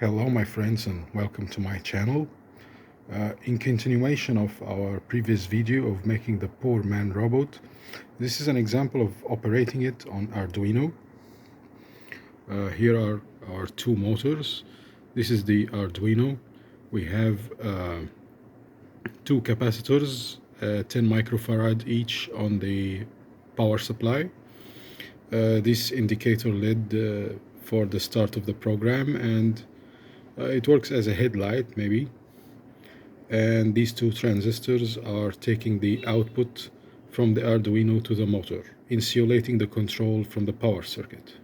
Hello my friends and welcome to my channel. In continuation of our previous video of making the Poorman robot, this is an example of operating it on Arduino. Here are our two motors. This is the Arduino. We have two capacitors, 10 microfarad each on the power supply. This indicator LED for the start of the program, and it works as a headlight maybe. And these two transistors are taking the output from the Arduino to the motor, insulating the control from the power circuit.